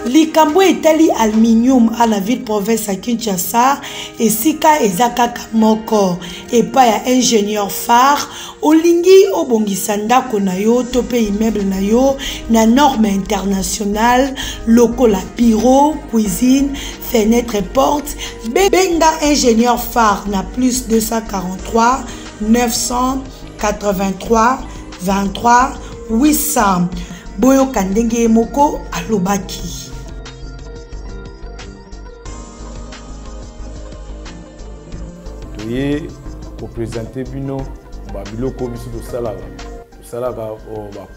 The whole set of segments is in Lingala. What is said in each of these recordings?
Likambo etali aluminium à la ville province à Kinshasa et sika ezaka moko et pas ya ingénieur phare olingi obongisa ndako na yo to pe immeuble na yo na norme internationale lokola bureau, cuisine, fenêtre, porte. Benga ingénieur phare na plus 243 983 23 800. Boyo Kandenge Moko alobaki. Pour présenter Bino, Babiloko Bisu de Salaga. Salaga,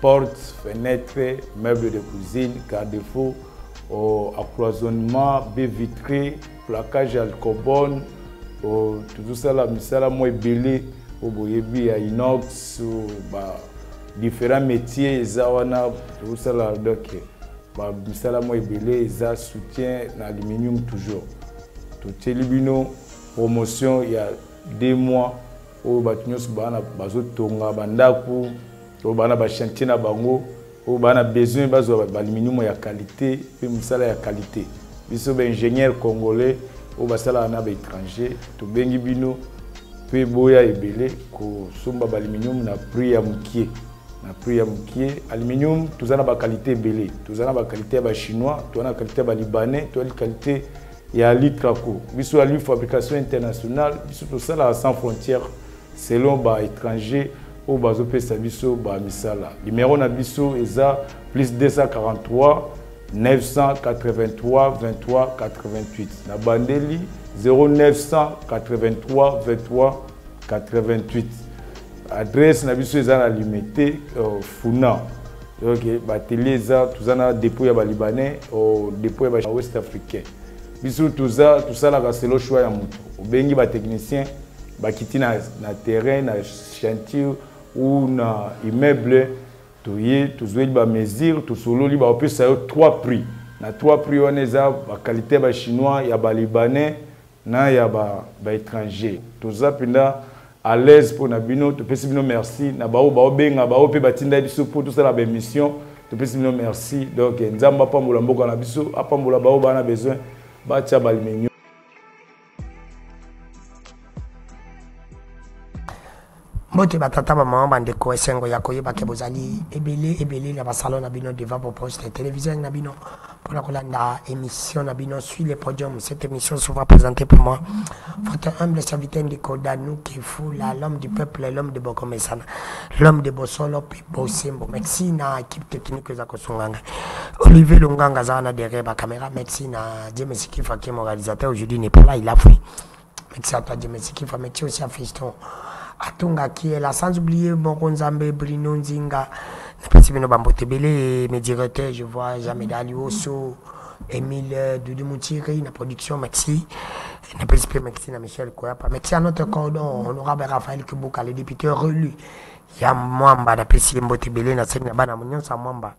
porte, fenêtre, meubles de cuisine, garde-fou, accloisonnement, baies vitrées, plaquage alcobone, tout ça là, misala moi belé, boyebi à inox, différents métiers, zawana, tout ça là, donc, misala moi belé, za soutien l'aluminium toujours. Tout est libino. Promotion il y a 2 mois au Batnyos bana bazotonga bandaku au bana ba chantier na bango au bana besoin bazo aluminium ya qualité pe musala ya qualité biso ba ingénieur congolais au basala na ba étranger to bengi bino pe boya ebele ko somba ba aluminium na prix ya mukie aluminium tuzana ba qualité ebele tuzana ba qualité ba chinois tuzana qualité ba libanais to qualité il y a l'Itraco, biso a fabrication internationale, biso tout ça là sans frontières, selon les étrangers au bazo pesa biso ba misala. Numéro na biso eza plus 243 983 23 88. Na bandeli 0983 23 88. Adresse na biso eza na limité Funa. OK, ba télé eza tout ça na dépôt ya ba libanais au dépôt ya ba ouest africain. Biso tout ça là c'est le choix ya mutu. Obengi ba technicien ba kiti na terrain na chantier ou na immeuble toye tozwe ba mesure to solo li ba opesa yo 3 prix. Na 3 prix on eza ba qualité ba chinois ya ba libanais na ya ba étranger. Toza pinda à l'aise pour na bino to pesi bino merci na ba obenga ba ope batinda biso pour tout ça la mission to pesi bino merci. Donc nzamba pambola mboka na biso apambola ba bana besoin Bacha Balmenyo. Mote batata maman bande ko esengo ya koyeba ke bozali ebele la salon na bino devant vos postes de télévision na bino pour la kolanda émission na bino sur le podium. Cette émission sera présentée pour moi votre humble serviteur de Kodanu qui fou l'homme du peuple, l'homme de Bokomesana, l'homme de Bosolo puis Bosembo. Merci na équipe technique za kosunganga. Olivier Lunganga zana derrière la caméra. Merci na James Kifa qui est mon réalisateur aujourd'hui n'est pas là, il a fui. Merci à toi James Kifa, merci aussi à Fiston Atunga qui est là, sans oublier Bongonzambe, Bruno Nzinga, Napesibino Bambotebele, mes directeurs, je vois Jameda Alioso, Émile Doudou-Moutiri, la production, merci. Napesibino, merci à Michel Koyapa, merci à notre cordon, honorable Raphaël Kibuka, le député relu. Ya Mwamba, Napesibino Mbotebele, Nassim Bana Mounion, sa Mwamba.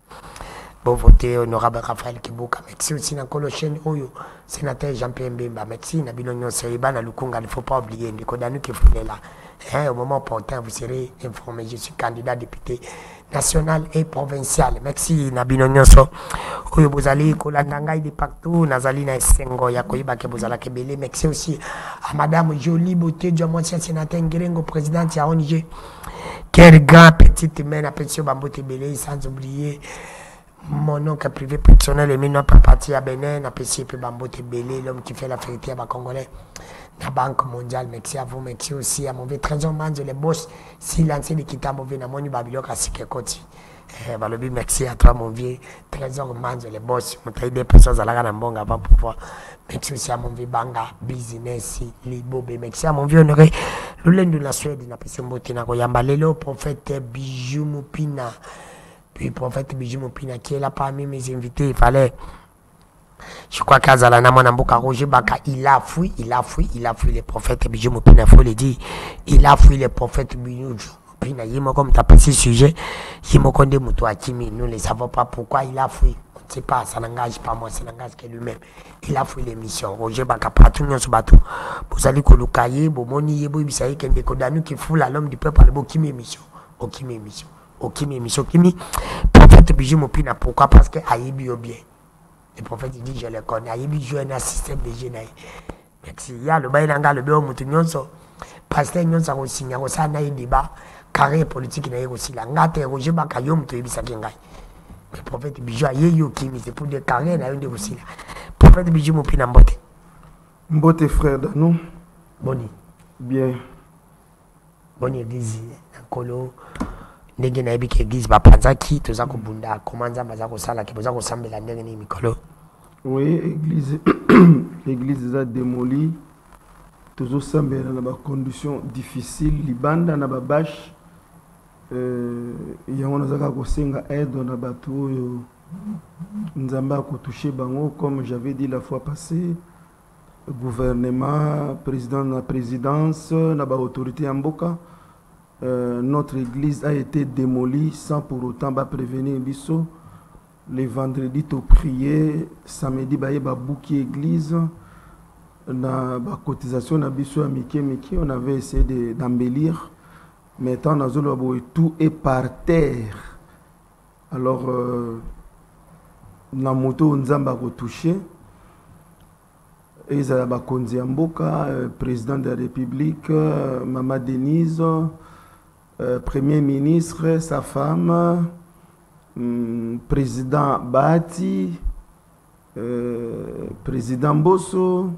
Bon voté, honorable Raphaël Kibuka, merci aussi à Kolochen Oyo, sénateur Jean-Pierre Mbemba, merci à Bilonio Seriban, à Lukunga, il ne faut pas oublier, de Kodanu qui est là. Au moment opportun, vous serez informé. Je suis candidat député national et provincial. Merci Nabino Nyonso. Oyo bozali kolandanga de partout. Nazali na esengo ya koyiba ke bozala kebele. Merci aussi à Madame Jolie Beauté, Diamoncia sénateur Ngerengo, présidente ya ONG. Quel grand petit humain à Pétion Bambote Belé, sans oublier mon oncle privé personnel et maintenant pas parti à Bénin, à Pétion Bambote Belé, l'homme qui fait la fierté à Congolais. La Banque mondiale, merci à vous, merci aussi à mon vieux trésor mange les boss, si lancé de quitter mon vieux Namoni Babylon à Sikekoti. Balobi, merci à toi, mon vieux trésor mange les boss, mon taille des personnes à la Gambong avant pouvoir. Merci aussi à mon vieux Banga, business, Libobé, merci à mon vieux honoré, Lulen de la Suède, n'a pas son beauté, n'a pas le prophète Bijou Moupina, puis prophète Bijou Moupina qui est là parmi mes invités, il fallait. Je crois qu'Azala Namonamboka Roger Baka, il a fui les prophètes Bijou Moupina, faut le dire. Il a fui les prophètes Bijou Moupina. Il m'a comme tapé ce sujet. Il m'a condé Moutou Akimi. Nous ne savons pas pourquoi il a fui. On ne sait pas, ça n'engage pas moi, ça n'engage que lui-même. Il a fui l'émission. Roger Baka, partout, nous sommes bateau. Vous allez Kolukaye, Bomoni, Yebo, Ibisaï, Kende Kodanu qui fout l'homme du peuple à l'Okimi émission. Okimi émission. Okimi émission. Okimi, prophète Bijou Moupina. Pourquoi? Parce que Aïbi au bien. Le prophète dit, je le connais. Il y a un système de génie. Merci. Il y a le bail dans le bureau, pasteur nyonso ko signa ko sana un débat carré politique na aussi la ngate Roger Bakayom to ebisa kengai. Le prophète Bijou ayeyo kimi c'est pour des carrés na yonde aussi là. Prophète Bijou mo pina mbote. Mbote frère Danou. Boni. Bien. Boni église nkolo ndenge na ebike église ba panzaki toza ko bunda komanza maza ko sala ki boza ko sambela ndenge ni mikolo. Oui, église l'église a démoli. Toujours sambela na ba conditions difficiles libanda na ba bâche yango nazaka kosenga aide na bato oyo nzamba ko toucher bango comme j'avais dit la fois passée gouvernement président na présidence na ba autorité ya mboka notre église a été démolie sans pour autant ba prévenir biso les vendredis to prier samedi ba yeba bouki église na ba cotisation na biso ya mike on avait essayé d'embellir mais tant tout est par terre alors na moto nzamba ko toucher et ça ba konzi ya mboka président de la République Mama Denise premier ministre sa femme président Bati président Bosso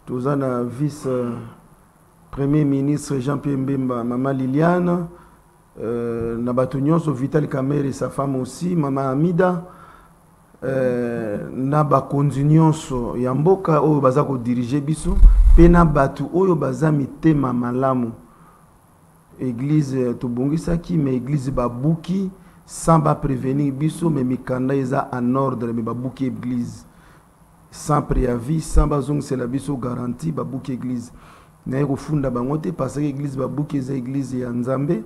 tous un vice premier ministre Jean-Pierre Mbemba, Maman Liliane, Nabatunion, Vital Kamer et sa femme aussi, Maman Amida, Naba Konzunionso, Yamboka, Oyo Bazako diriger Biso, Pena Batu, Oyo Bazami Tema Malamu, église Tobongisaki, mais église Babouki, sans ba prévenir Biso, mais Mikanda Eza en ordre, mais Babouki église. Sans préavis, sans bazong c'est la biso garantie babouki église. Na yeko funda bangote parce que église babouki eza église ya Nzambe.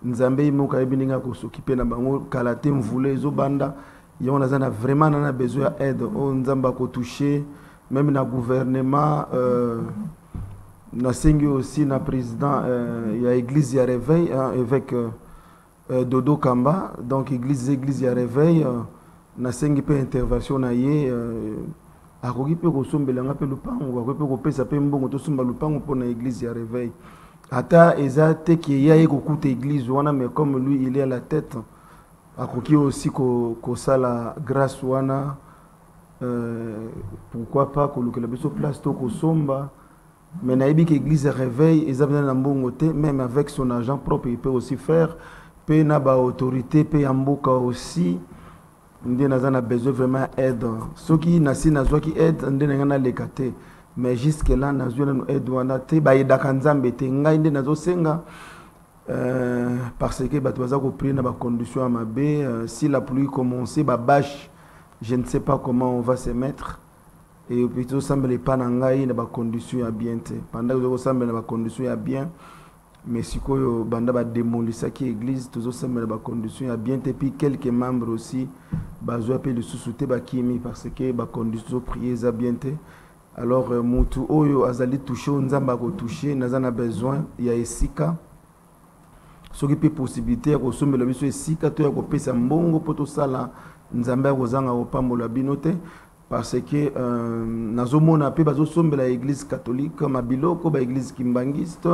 Nzambe imoka ebininga ko s'occuper na bango kalate mvule zo banda. Yon na vraiment na besoin d'aide o Nzamba ko toucher même na gouvernement na sengi aussi na président ya église ya réveil avec Dodo Kamba donc église ya réveil na sengi pe intervention na ye akoki pe kosombelanga pe lupango akoki pe kopesa pe mbongo tosomba lupango pona église ya réveil ata eza te ki ya ekokuta église wana mais comme lui il est à la tête akoki aussi ko sala grâce wana pourquoi pas kolukela biso place to kosomba mais na yebi que église ya réveil eza bien na mbongo te même avec son argent propre il peut aussi faire pe na ba autorité pe ya mboka aussi ndé nazana besoin vraiment aide soki nasi nazwa ki aide ndé ngana lekate mais jusque là nazwa na aide wana te ba yedaka nzambe te ngai ndé nazo senga parce que bato baza ko prier na ba condition ya mabe si la pluie commence ba bâche je ne sais pas comment on va se mettre et plutôt semble pas na ngai na ba condition ya bien te pendant que semble na ba condition ya bien mais si koyo banda ba démolisa ki église toujours semble ba condition ya bien te puis quelques membres aussi bazwa pe le sous-souté ba kimi parce que ba condition prier za bien te alors mutu oyo azali toucher nzamba ko toucher nazana besoin ya esika soki pe possibilité ya kosombela biso esika to ya kopesa mbongo poto sala nzamba ko zanga opambola binote parce que nazomona pe bazosombela église catholique mabiloko ba église kimbangiste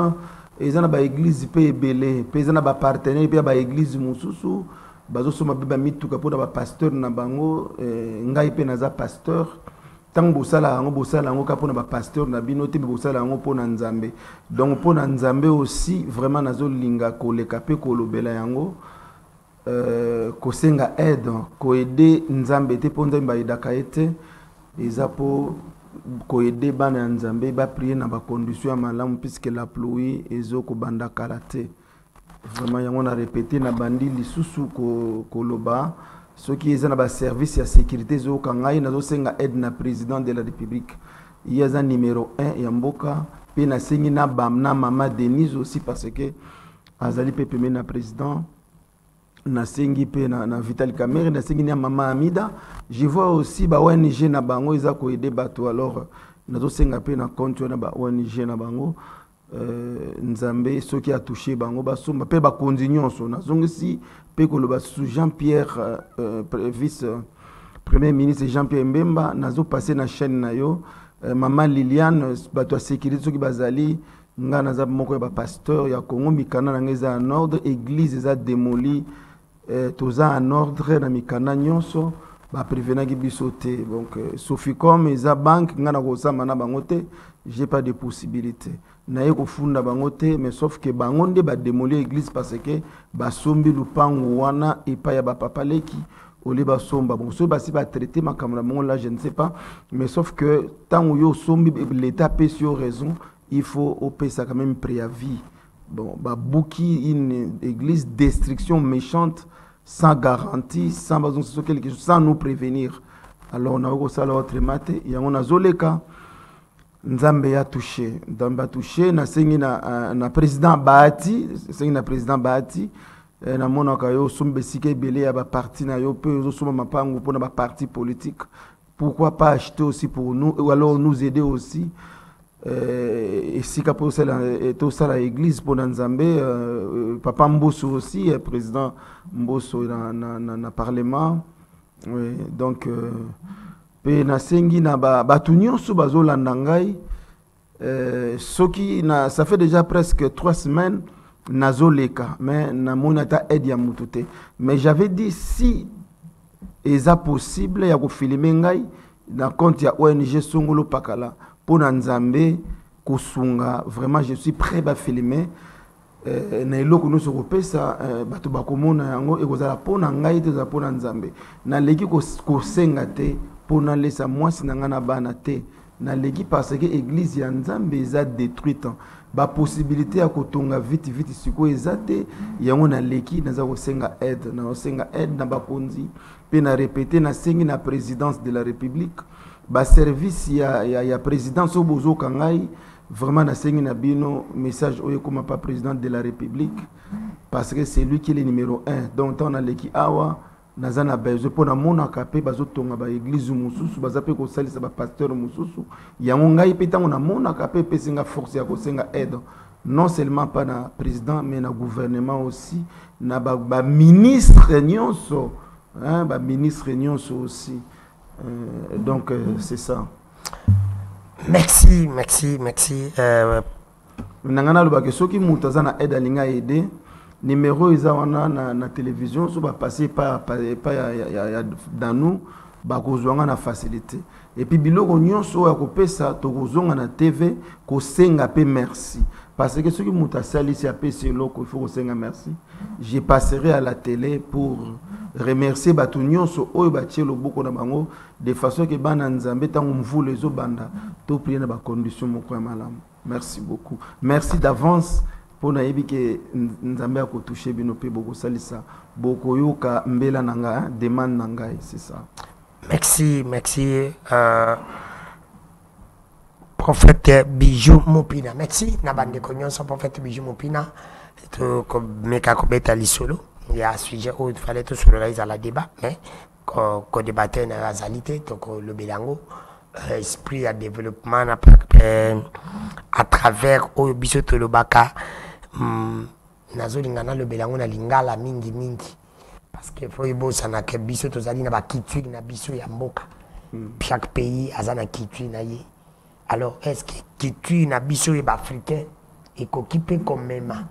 ezana ba église pe ebele pe ezana ba partenaire pe ba église mususu bazosoma pe ba mituka pona ba pasteur na bango ngai pe naza pasteur tango bosala yango ka pona ba pasteur na bino te bosala yango pona nzambe donc pona nzambe aussi vraiment nazolinga koleka pe kolobela yango kosenga aide ko aider nzambe te po nzambe ayidaka ete eza po ko aider bana nzambe ba prier na ba condition ya malamu puisque la pluie ezo ko banda kalate vraiment yango na répéter na bandi lisusu ko loba ce qui est na ba service ya sécurité zo kangai nazo senga aide na président de la République yaza numéro 1 ya mboka pe na sengi na bamna Mama Denise aussi parce que azali pe peme na président na sengi pe na Vital Kamer na sengi na Mama Amida je vois aussi ba ONG na bango iza ko aider bato alors nazo senga pe na compte na ba ONG na bango nzambe soki a touché bango basomba pe ba konzi nyonso nazongisi pe koloba sous Jean-Pierre vice Premier ministre Jean-Pierre Mbemba nazo passé na chaîne na yo maman Liliane bato sécurité soki bazali nga naza moko ya pasteur ya Congo mikana na ngeza en ordre église eza démolie toza en ordre na mikana nyonso ba prévenaki biso te donc Soficom eza banque nga na kosama na bango te j'ai pas de possibilité naye kofunda bango te mais sauf que bango nde ba démolir église parce que basombi lupango wana epa ya ba papa leki oli basomba bon so basi ba traiter ma caméra mon là je ne sais pas mais sauf que tant yo sombi l'état peut sur raison il faut opérer ça quand même préavis bon ba bouki une église destruction méchante sans garantie sans besoin de quelque chose sans nous prévenir alors on a eu ça l'autre matin il y a on a zoleka Nzambe ya touché Nzambe a touché na sengi na président Bahati sengi na président Bahati na mona ka yo sombe sike belé ya ba parti na yo peu zo soma mapango pour na ba parti politique pourquoi pas acheter aussi pour nous ou alors nous aider aussi et si ka pour ça tout ça la église pour Nzambe papa Mbosso aussi président Mbosso na parlement oui donc pe na sengi na batu nyonso bazolanda ngai soki na ça fait déjà presque 3 semaines nazoleka mais na monata aide ya mutute mais j'avais dit si eza possible ya ko filmer ngai na compte ya ONG Songolo Pakala pona Nzambe kosunga vraiment je suis prêt à filmer na eloko no so kopesa bato bakomona yango ekozala pona ngai te za pona Nzambe na leki ko senga te pona lesa mwasi na ngana bana te na leki parce que église ya Nzambe eza détruite ba possibilité ya kotonga vite siko eza te yango na leki naza ko senga aide na bakonzi pe na répéter na sengi na présidence de la République ba service ya présidence obozo kangai vraiment na sengi na bino message oyo comme pas président de la République parce que c'est lui qui est le numéro 1 donc on a leki awa nazana besoin pour na mona kapé bazotonga ba église mususu bazape ko salisa ba pasteur mususu yango ngai pe tango na mona kapé pesinga force ya ko senga aide non seulement pas na président mais na gouvernement aussi na ba ministre nyonso hein ba ministre nyonso aussi donc c'est ça. Merci. Nangana loba ke soki mutaza na aide alinga aider numéro eza wana na télévision so ba passer pas dans nous ba kozwanga na facilité et puis biloko nyonso ya kopesa to kozonga na TV ko senga pe merci parce que ceux qui muta salisi a pesi loko il faut ko senga merci je passerai à la télé pour remercier batu nyonso oyo ba tielo boko na bango de façon que bana Nzambe tango mvule zo banda to prier na ba condition moko ya malamu. Merci beaucoup, merci d'avance pour na yebi ke Nzambe a ko toucher bino pe boko salisa boko yoka mbela nanga demande nanga c'est ça. Merci prophète Bijou Mopina merci na bande nyonso prophète Bijou Mopina to ko meka ko beta lisolo il y a un sujet où il fallait tout sur la débat mais ko débattre na réalité to ko le belango esprit à développement à travers au biso to le baka nazolingana le belango na lingala mingi parce que faut yebosa na ke biso to zali na ba kitui na biso ya mboka chaque pays azana kitui na ye alors est-ce que kitui na biso ya africain et kokipe comme même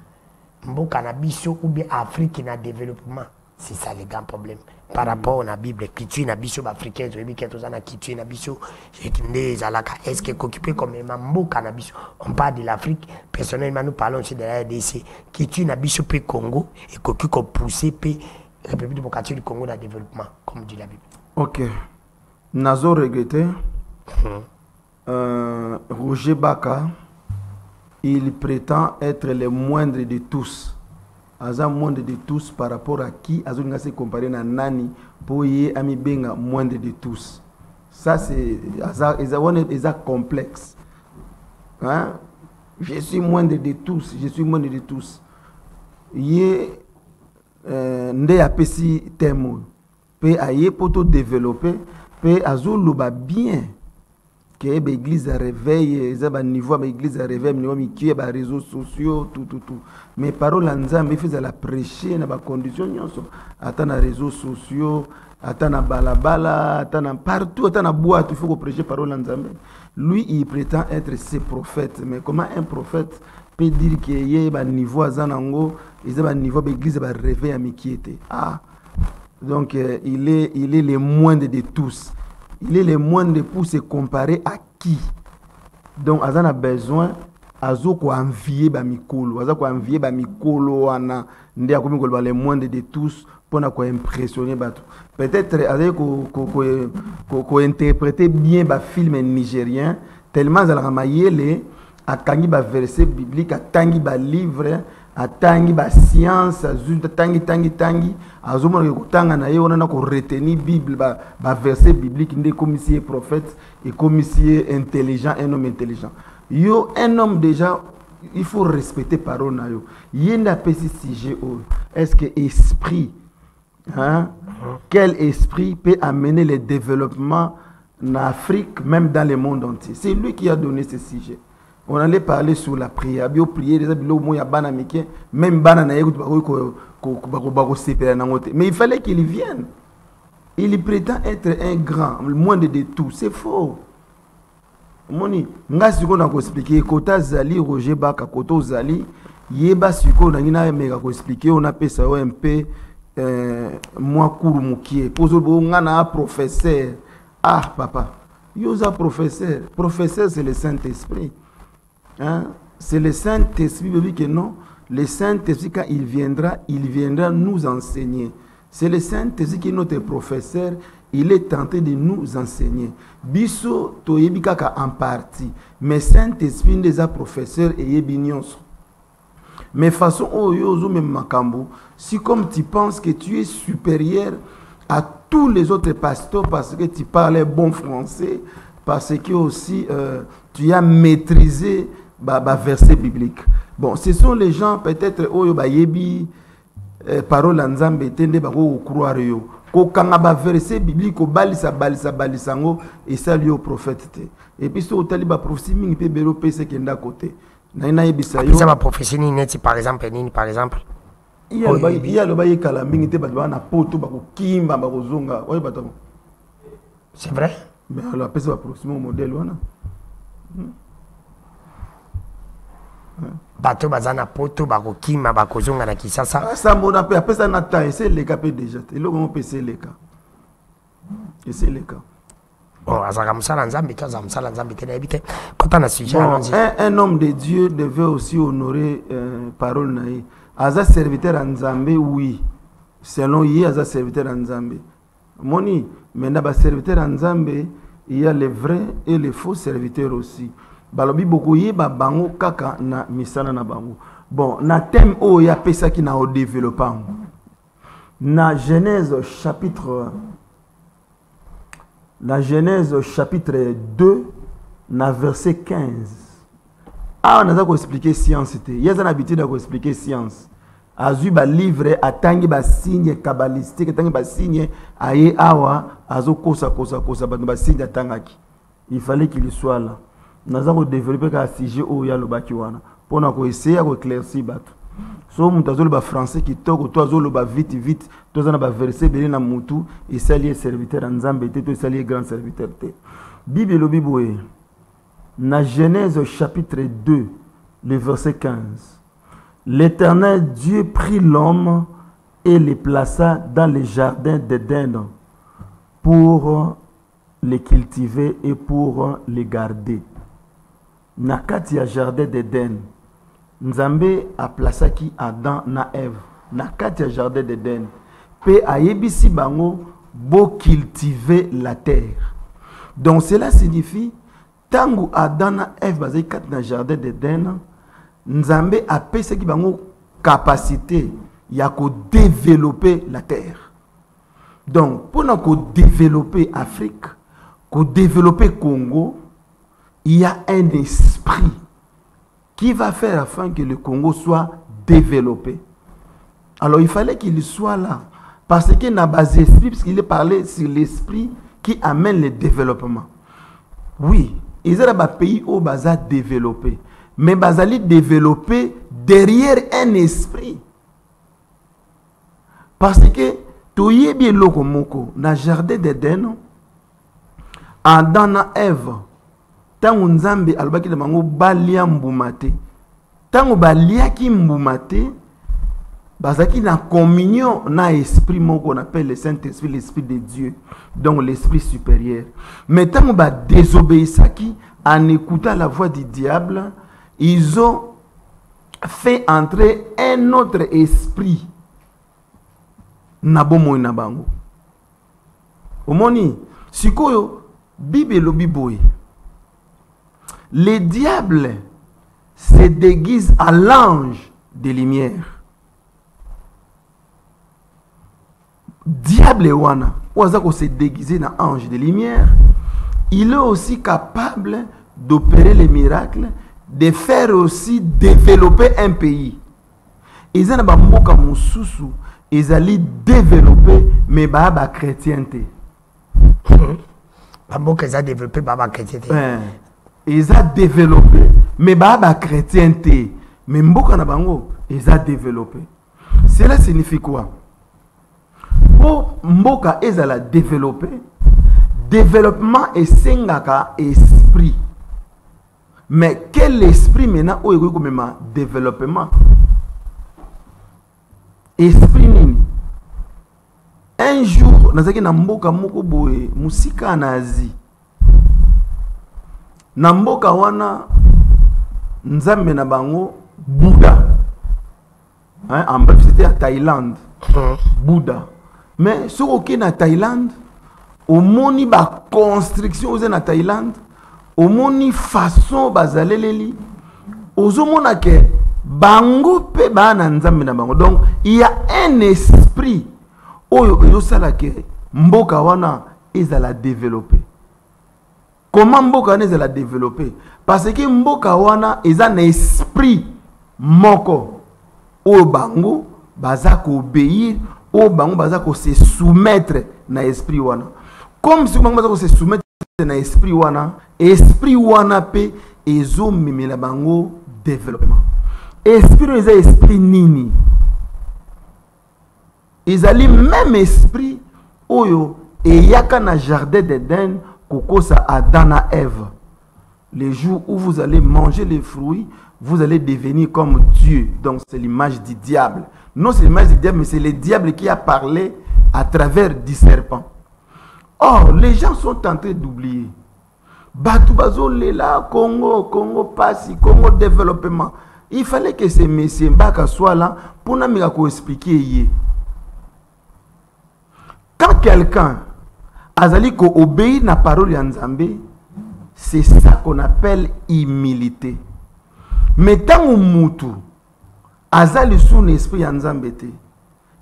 mboka na biso ou bien Afrique na développement c'est ça le grand problème par rapport à la Bible kitui na biso ba africain to yebi ke to zana kitui na biso etinde zalaka est-ce que kokipe comme même mboka na biso on parle de l'Afrique personnellement nous parlons aussi de la RDC kitui na biso pe Congo et koki ko pousser pe République démocratique du Congo dans le développement, comme dit la Bible. Ok. Nazo regretté. Roger Baka, il prétend être le moindre de tous. Aza moindre de tous par rapport à qui Azo se comparé à Nani pour y ami benga moindre de tous. Ça c'est Aza complexe. Hein? Je suis moindre de tous. Nde apesi temo pe aye poto développer pe azoluba bien que l'église a réveil, ils niveau l'église a réveil, niveau qui est réseaux sociaux, tout. Mais parole en Nzambe fait la prêcher dans les conditions nyonso. Attends les réseaux sociaux, attends na balabala, attends partout, attends na boîte, il faut que prêcher parole en Nzambe. Lui, il prétend être ce prophète, mais comment un prophète peut dire qu'il y a un niveau à Zanango, il y a un niveau l'église va réveiller à Mikiete. Ah, donc il est le moindre de tous. Il est le moindre pour se comparer à qui? Donc, Azan a besoin, Azo ko envier ba mikolo, Azo ko envier ba mikolo, ana ndé a komi le moindre de tous pour na ko impressionner bato. Peut-être avec ko interpréter bien ba film nigérien, tellement za la mayele a kangi ba verset biblique, a tangi ba livre, a tangi ba science, a tangi azomona ke kotanga na ye on a ko retenir bible ba verset biblique ndé comme si est prophète et comme si est intelligent, un homme intelligent. Yo un homme déjà il faut respecter parole na yo. Yenda pesi sujet est-ce que esprit quel esprit peut amener le développement en Afrique même dans le monde entier? C'est lui qui a donné ce sujet. On allait parler sur la prière. Bio prier déjà bilo mo ya bana mike même bana na yeko ko mais il fallait qu'il vienne. Il prétend être un grand, le moindre de tout. C'est faux. Moni nga siko na ko expliquer kota zali Roger Baka koto zali yeba siko na ngina meka ko expliquer on appelle ça un peu moi cours mukie pozo bo ngana professeur. Ah papa yoza professeur c'est le Saint-Esprit. Hein? C'est le Saint-Esprit qui dit que non, le Saint-Esprit quand il viendra nous enseigner. C'est le Saint-Esprit qui est notre professeur, il est tenté de nous enseigner. Biso to yebikaka en partie, mais Saint-Esprit des professeurs et yebignos. Mais façon oyozo même makambo, si comme tu penses que tu es supérieur à tous les autres pasteurs parce que tu parles bon français, parce que aussi tu as maîtrisé verset biblique. Bon, ce sont les gens peut-être oyo ba yebi parole nzambe tende ba ko croire yo. Ko kanga ba verset biblique ko balisa ngo et ça lui au prophète. Et puis so taliba prophétie mingi pe belo pese kenda côté. Na ina yebisa yo. Ça ma prophétie ni neti par exemple. Il y a le baye kala mingi te ba na poto ba ko kimba ba ko zonga. Oyo bato. C'est vrai? Mais alors pese ba prophétie modèle wana. Bato bazana poto bako kima bako zonga na Kisasa. Ça mon appel après ça na temps c'est le cas déjà. Et là on peut c'est le cas. Et c'est le cas. Bon, azaka musala nzambi to azaka musala nzambi te na ebite. Kota na sujet un homme de Dieu devait aussi honorer parole na ye. Aza serviteur en Nzambe oui. Selon ye aza serviteur en Nzambe. Moni, maintenant ba serviteur en Nzambe, il y a les vrais et les faux serviteurs aussi. Balobi beaucoup yeba bango kaka na misala na bango. Bon, na thème o ya pesa ki na o développant. Na Genèse chapitre 2 na verset 15. Ah, on a ko expliquer science té. Il y a une habitude de expliquer science. Azu ba livre atangi ba signe kabbalistique, atangi ba signe aye awa azo kosa ba signe atangaki. Il fallait qu'il soit là. Nous avons développé un sujet où il y a le bakiwana pour nous essayer de éclaircir bateau. So nous avons le français qui toque, toi avons le vite, toi avons le verset belé na mutu et ça lié serviteur en Zambété, toi ça lié grand serviteur té. Bible le Bible na Genèse chapitre 2 le verset 15. L'Éternel Dieu prit l'homme et le plaça dans le jardin d'Éden pour les cultiver et pour les garder. Nakati ya jardin d'Éden, Nzambe a placé qui Adam na Ève. Nakati ya jardin d'Éden, pe ayebisi bango bo cultiver la terre. Donc cela signifie tangu Adam na Ève bazai kat na jardin d'Éden, Nzambe a pese ki bango capacité ya ko développer la terre. Donc pour ko développer Afrique, ko développer Congo, il y a un esprit qui va faire afin que le Congo soit développé. Alors il fallait qu'il soit là. Parce qu'il n'a pas d'esprit, parce qu'il est parlé sur l'esprit qui amène le développement. Oui, ils ont un pays où baza développé. Mais bazali développé derrière un esprit. Parce que tu y es bien loko moko na jardin d'Éden, Adam na Ève, tango nzambe alobaki na bango balia mbuma te. Tango baliaki mbuma te, bazaki na communion na esprit moko on appelle le Saint-Esprit, l'esprit de Dieu, donc l'esprit supérieur. Mais tango ba désobéissaki en écoutant la voix du diable, ils ont fait entrer un autre esprit na bomo na bango. Omoni sikoyo Bible lobi boy. Le diable se déguise à l'ange de lumière. Diable wana ouazako se déguiser na ange de lumière. Il est aussi capable d'opérer les miracles, de faire aussi développer un pays. Ils ont bamboka mususu, ils allaient développer mais ba chrétienté. Bamboka ils ont développé ba chrétienté. Ils ont développé mais ba chrétienté. Mais mboka na bango ils ont développé. Cela signifie quoi? Pour mboka ils ont développé, développement est sengaka esprit. Mais quel esprit maintenant où il y a développement? Esprit nini? Un jour, nazaki na mboka moko boye, musika na Asie. Na mboka wana nzambe na bango Bouddha. Hein, en bref, c'était à Thaïlande. Bouddha. Mais ce qui est na Thaïlande, au moni ba construction aux na Thaïlande, au moni façon bazaleleli, aux mona ke bango pe ba na nzambe na bango. Donc il y a un esprit oyo ezosala ke mboka wana ezala développer. Comment mboka wana ezala développer? Parce que mboka wana eza na esprit moko oyo bango baza ko obéir, oyo bango baza ko se soumettre na esprit wana. Comme si bango baza ko se soumettre na esprit wana pe ezo mimela bango développement. Esprit eza esprit nini? Ezali même esprit oyo eyaka na jardin d'Éden kokosa Adam et Ève. Le jour où vous allez manger les fruits, vous allez devenir comme Dieu. Donc c'est l'image du diable. Non, c'est l'image du diable, mais c'est le diable qui a parlé à travers du serpent. Or, les gens sont en train d'oublier. Batubazo Lela, Congo Passi, Congo développement. Il fallait que ces messieurs Mbaka soient là pour nous expliquer. Quand quelqu'un azali ko obéir na parole ya Nzambe, c'est ça qu'on appelle humilité. Mais tant mutu azali sous l'esprit ya Nzambe te,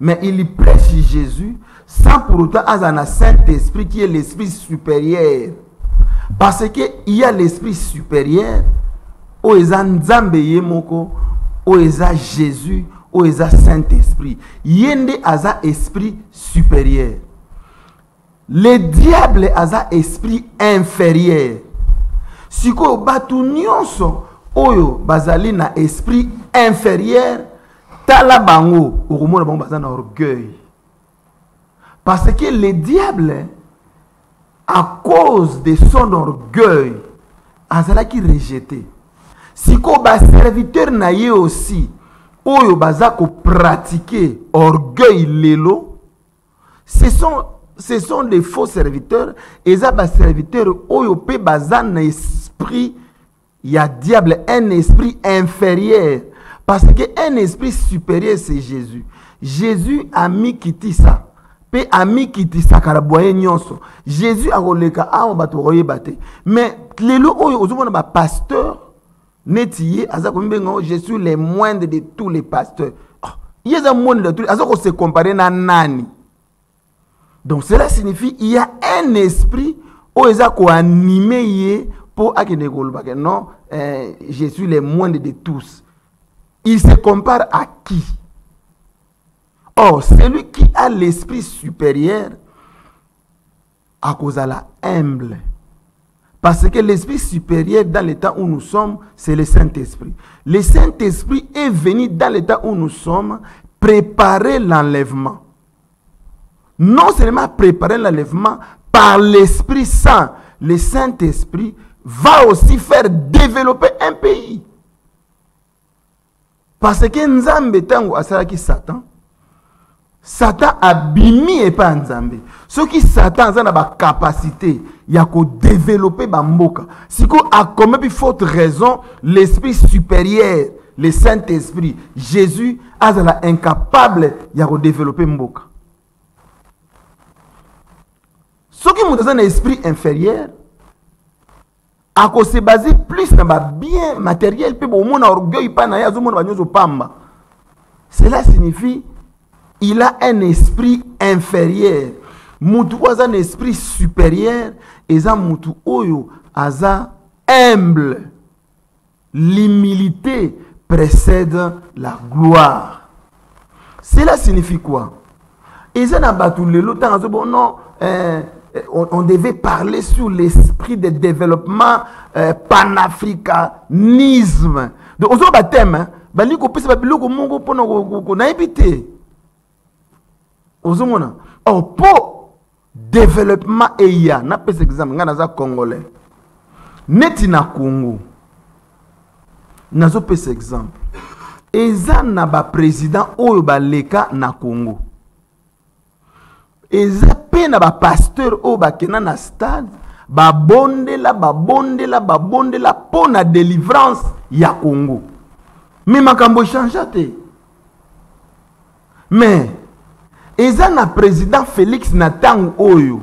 mais il prêche Jésus sans pour autant azana Saint-Esprit qui est l'esprit supérieur. Parce que il y a l'esprit supérieur o eza Nzambe yemoko, o eza Jésus, o eza Saint-Esprit. Yende aza esprit supérieur. Le diable a esprit inférieur. Si ko batu nyonso oyo bazali na esprit inférieur, tala bango okomona bango bazana orgueil. Parce que le diable, à cause de son orgueil, azala qui rejeté. Si ko ba serviteur na ye aussi oyo bazako pratiquer orgueil lelo, ce sont des faux serviteurs. Et ça, les serviteurs, oyo pe bazan esprit, il y a diable, un esprit inférieur. Parce qu'un esprit supérieur, c'est Jésus. Jésus a mis kiti ça. Pe a mis kiti ça, karaboye nyonso. Jésus a roleka, a bato roye bate. Mais, lelo oyo, ozomona ba pasteur, netiye, azakombengo, je suis le moindre de tous les pasteurs. Il y a un moindre de tous les, azako se comparer na nani. Donc cela signifie qu'il y a un esprit où ils ont animé pour que non, je suis le moindre de tous. Il se compare à qui? Or, celui qui a l'esprit supérieur, à cause de la humble. Parce que l'esprit supérieur dans l'état où nous sommes, c'est le Saint-Esprit. Le Saint-Esprit est venu dans l'état où nous sommes préparer l'enlèvement. Non seulement préparer l'enlèvement par l'Esprit Saint, le Saint-Esprit va aussi faire développer un pays. Parce que Nzambe tango asalaki Satan, Satan a bimi et pas Nzambe. Ce qui Satan a la capacité, il y a qu'à développer Bamboka. Si qu'on a comme une faute raison, l'esprit supérieur, le Saint-Esprit, Jésus a la incapable, il y a qu'à développer Mboka. Ce qui est un esprit inférieur, à cause se baser plus dans le bien matériel, puis au monde orgueil, pas na yazo monde banyozo pamba. Cela signifie il a un esprit inférieur. Mutu a un esprit supérieur et ça mutu oyo aza humble. L'humilité précède la gloire. Cela signifie quoi? Et ça n'a pas tout le temps non. On devait parler sur l'esprit de développement panafricanisme. Donc, on a un thème. Or, pour développement, il y a un exemple, Congolais. Neti na Congo. Nazo pese exemple. Eza na ba président oyo ba leka na Congo. Eza pe na ba pasteur oyo ba kena na stade ba bondela po na délivrance ya Congo. Mais makambo change te. Mais eza na président Félix Natangu oyo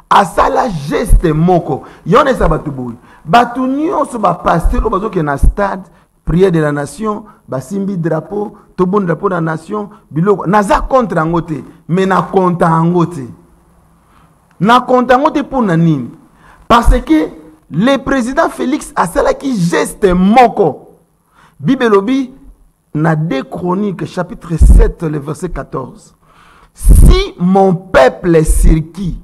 asala geste moko yone sa batu boy batu nyonso ba pasteur oyo bazo kena stade prière de la nation basimbi drapeau to bon drapeau de la nation biloko naza contre angote mais na konta angote pour nani parce que le président Félix asala ki geste moko Bibelobi na 2 Chroniques chapitre 7 le verset 14. Si mon peuple sur qui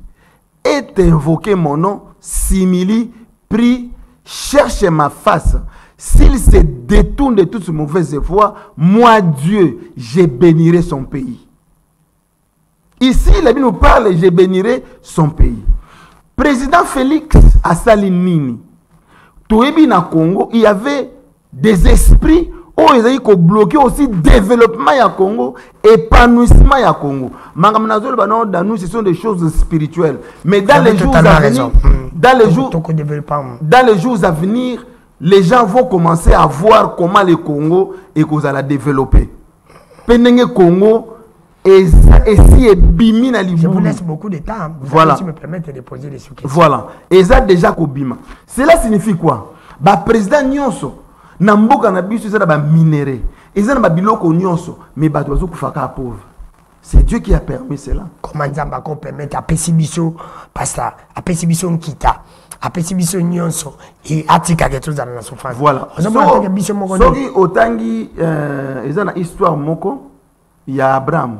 est invoqué mon nom, simili, prie, cherche ma face. S'il se détourne de toute mauvaise voie, moi Dieu, je bénirai son pays. Ici, la Bible nous parle, je bénirai son pays. Président Félix à Salinini, Touébi na Congo, il y avait des esprits où ils ont bloqué aussi le développement du Congo, épanouissement du Congo. Nous, ce sont des choses spirituelles. Mais dans les jours à venir, dans les jours à venir, les gens vont commencer à voir comment le Congo est développé. Pendant Congo et si bimina je vous laisse beaucoup de temps. Voilà. Si me permettez de poser des questions. Voilà. Et ça déjà Kobima. Cela signifie quoi? Ba président Nyonso na mboka na biso ça ba minéré. Et ça na ba biloko nyonso mais ba dozo kufaka pauvre. C'est Dieu qui a permis cela. Comment Nzamba ko permettre à pesibiso pasteur, à pesibiso nkita, à pesibiso nyonso et atika quelque chose dans la souffrance. Voilà. Soki otangi eza na histoire moko ya Abraham.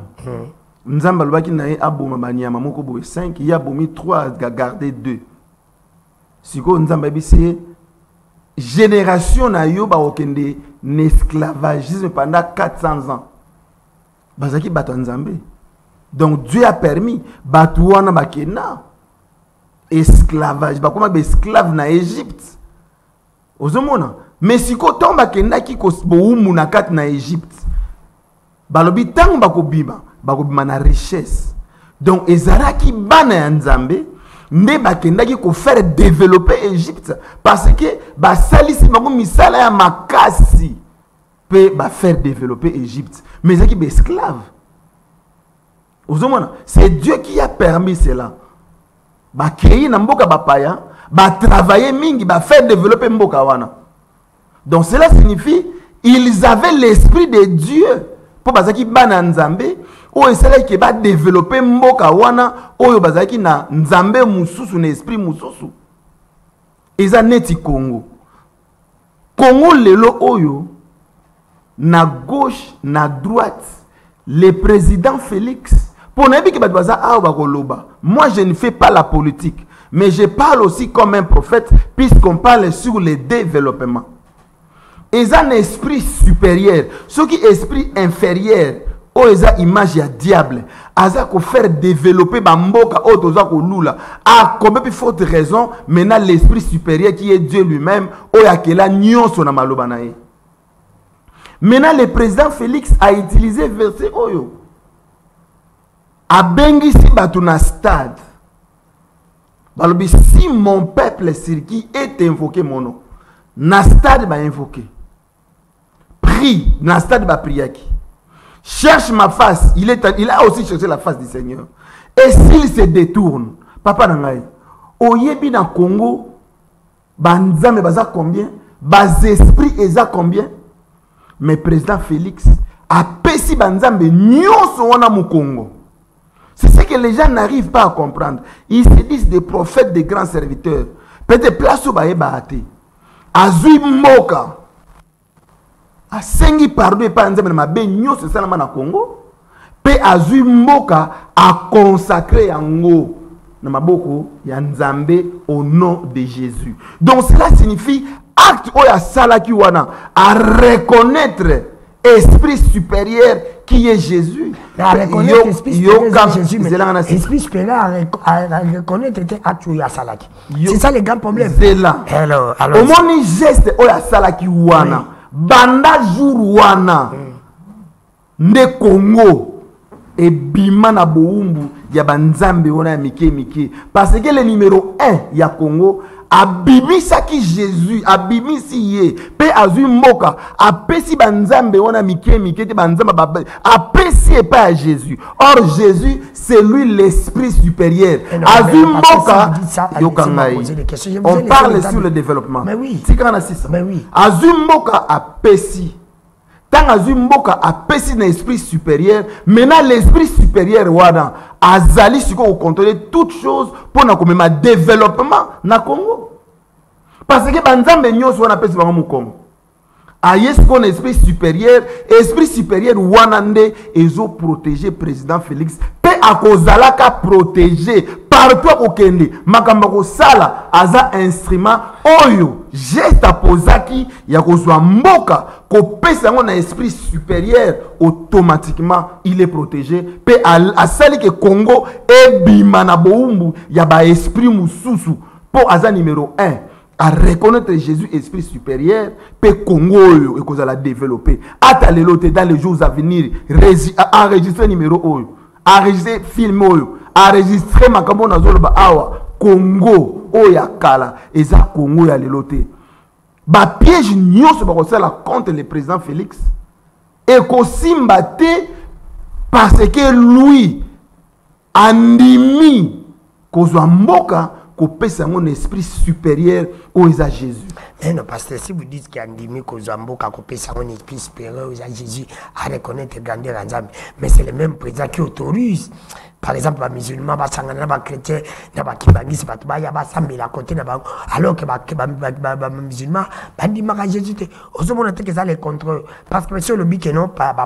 Nzamba lobaki na ye aboma banyama moko boye 5, ya bomi 3 ga garder 2. Siko Nzamba bisi génération na yo ba okende l'esclavagisme pendant 400 ans. Bazaki bato Nzambe. Donc Dieu a permis bato wana bakena esclavage ba koma be esclave na Égypte. Ozomona mais siko tomba kenda ki ko boumu na kat na Égypte. Balobi tango bakobima na richesse. Donc ezaraki bana ya Nzambe nde bakendaki ko faire développer Égypte parce que ba salisi bango misala ya makasi pe ba faire développer Égypte mais zaki be esclave. Ozomona c'est Dieu qui a permis cela. Ba créer na mboka bapaya, ba travailler mingi, ba faire développer mboka wana. Donc cela signifie ils avaient l'esprit de Dieu pour bazaki bana Nzambe o esala ki ba développer mboka wana oyo bazaki na Nzambe mususu na esprit mususu. Eza neti Congo. Congo lelo oyo na gauche na droite le président Félix pour nabi ki ba baza a ba koloba. Moi je ne fais pas la politique mais je parle aussi comme un prophète, puisqu'on parle sur le développement. Et un esprit supérieur, ce qui est esprit inférieur, oh, eza image ya diable, aza ko faire développer bamboka oh toza ko lula. À combien de fortes raisons, maintenant l'esprit supérieur qui est Dieu lui-même, oh yakela nyonso na maloba na ye. Maintenant le président Félix a utilisé verset oyo. A bengisi batu na stade. Balobi si mon peuple sur qui est invoqué mon nom, na stade ba invoqué. Prie, na stade ba priaki. Cherche ma face. Il a aussi cherché la face du Seigneur. Et s'il se détourne, papa nangaï, oyebi na Congo, banzame baza combien? Bas esprit eza combien? Mais président Félix a pesi banzambe nyonso wana mu Congo. C'est ce que les gens n'arrivent pas à comprendre. Ils se disent des prophètes, des grands serviteurs. Peut-être place où baye baate. Azui moka. A sengi pardon et pas nzambe na mabe nyonso salama na Congo. Pe azui moka a consacré yango na maboko ya nzambe au nom de Jésus. Donc cela signifie acte oya salaki wana a reconnaître esprit supérieur qui est Jésus. À reconnaître l'esprit supérieur Jésus, mais l'esprit supérieur à reconnaître acte oya salaki. C'est ça le grand problème. C'est là. Alors. Au moins geste oya salaki wana. Banda jour wana nde Congo et bima na boumbu ya banzambe wana ya mike parce que le numéro 1 ya Congo abimisa ki Jésus abimisi ye pe azui moka apesi banzambe wana mike te banzamba apesi pas Jésus. Or Jésus c'est lui l'esprit supérieur. Azui moka on parle sur le développement. Mais oui. Mais oui. Azui moka apesi. Tant azui moka apesi na esprit supérieur, maintenant l'esprit supérieur wana azali siko contrôler toutes choses pour na komema développement na Congo. Parce que banzambe nyonso wana pesi bango mu Congo. Ayes qu'on esprit supérieur wanande ezo protéger président Félix pe akozalaka protéger partout au Kende makamba ko sala aza instrument oyo geste apozaki ya kozwa mboka ko pesa ngo na esprit supérieur automatiquement il est protégé pe asali ke Congo ebima na boumbu ya ba esprit mususu po aza numéro 1 à reconnaître Jésus esprit supérieur pe Congo oyo et kozala développer atalelote dans les jours à venir enregistrer numéro oyo enregistrer film oyo enregistrer makambo na zoloba awa Congo oya kala eza Congo ya lelote ba piège nyonso ba kosala contre le président Félix et kosimba te parce que lui andimi kozwa mboka kopesa mon esprit supérieur au Jésus. Mais non, parce que si vous dites qu'il y a un demi kozambo qui kopesa mon esprit supérieur au Jésus à reconnaître grandeur en Zambie, mais c'est le même président qui autorise. Par exemple, les musulmans, les chrétiens, les sambi à côté, alors que les musulmans, ils disent Jésus, que ça les contre. Parce que monsieur le bique non, pas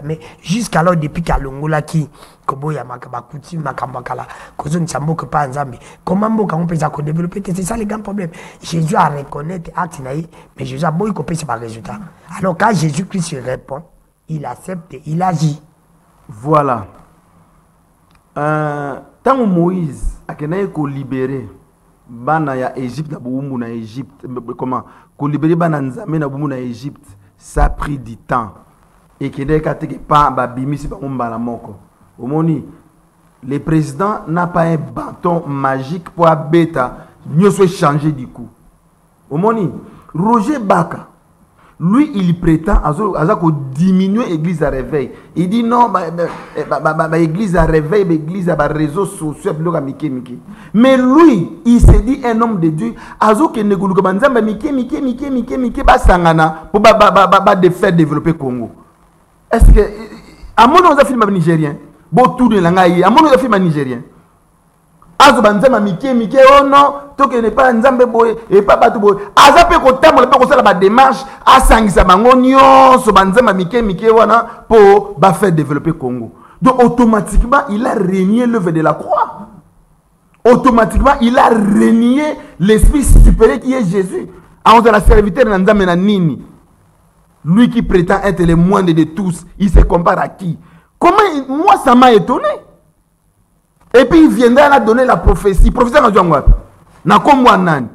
mais jusqu'alors, depuis qu'Alongola qui, Koboya Makabakuti, Makambakala, Kozon Sambo, que pas en Zambie, comment on peut développer, c'est ça le grand problème. Jésus a reconnaître acte, mais Jésus a beau copier ses résultats. Alors quand Jésus-Christ répond, il accepte, il agit. Voilà. Tant Moïse a libéré bana ya Égypte na boumou na Égypte comment ko libérer bana nzambe na boumou na Égypte ça a pris du temps et que dès que pas ba bimisi ba mbala moko omoni le président n'a pas un bâton magique pour bêta mieux soit changer du coup omoni Roger Baka lui il prétend à diminuer l'église à réveil. Il dit non, l'église à réveil, l'église à réseaux sociaux, mais lui, il s'est dit un homme de Dieu, azo que ne pour faire développer Congo. Est-ce que à mon nom film nigérien, beau tout de langue, à mon nom film nigérien. Azo banzama mike oh non toke ne pas nzambe boye et pas batu boye aza pe ko tambola pe ko sala ba démarche asangisa bango nyonso banzama mike wana pour ba faire développer Congo. Donc automatiquement il a renié l'œuvre de la croix. automatiquement il a renié l'esprit supérieur qui est Jésus. En la serviteur de Nini. Lui qui prétend être le moindre de tous, il se compare à qui? Comment moi ça m'a étonné. Et puis il viendra là donner la prophétie. Prophétie na Djangwa. Na komwa nani.